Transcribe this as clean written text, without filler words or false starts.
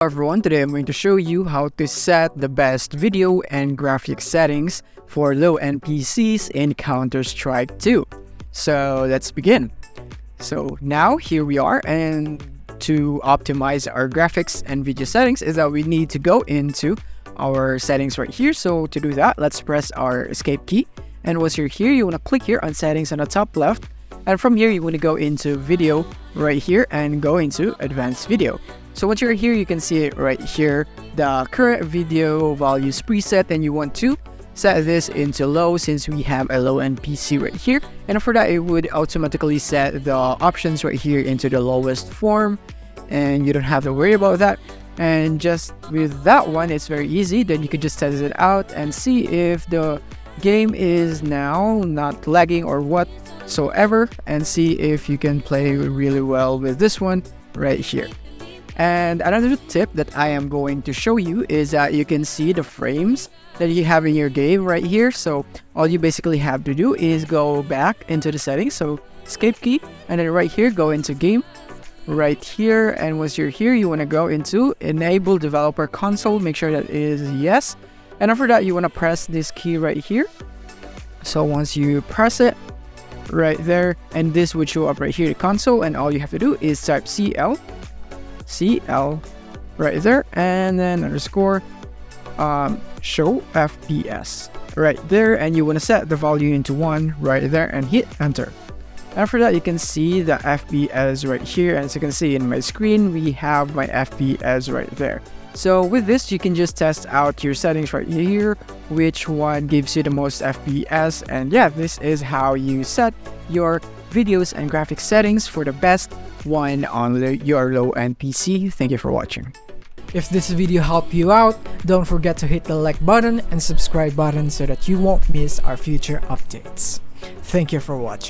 Everyone, today I'm going to show you how to set the best video and graphics settings for low-end PCs in Counter-Strike 2. So let's begin. So now here we are, and to optimize our graphics and video settings is that we need to go into our settings right here. So to do that, let's press our escape key, and once you're here, you want to click here on settings on the top left, and from here you want to go into video right here and go into advanced video. So once you're here, you can see it right here, the current video values preset, and you want to set this into low since we have a low-end PC right here. And for that, it would automatically set the options right here into the lowest form, and you don't have to worry about that. And just with that one, it's very easy. Then you can just test it out and see if the game is now not lagging or whatsoever, and see if you can play really well with this one right here. And another tip that I am going to show you is that you can see the frames that you have in your game right here. So all you basically have to do is go back into the settings, so escape key, and then right here go into game right here, and once you're here you want to go into enable developer console, make sure that is yes, and after that you want to press this key right here. So once you press it right there, and this would show up right here, the console, and all you have to do is type CL right there, and then underscore show FPS right there, and you want to set the volume into 1 right there and hit enter. After that, you can see the FPS right here, and as you can see in my screen, we have my FPS right there. So with this, you can just test out your settings right here, which one gives you the most FPS, and yeah, this is how you set your videos and graphics settings for the best one on your low-end PC. Thank you for watching. If this video helped you out, don't forget to hit the like button and subscribe button so that you won't miss our future updates. Thank you for watching.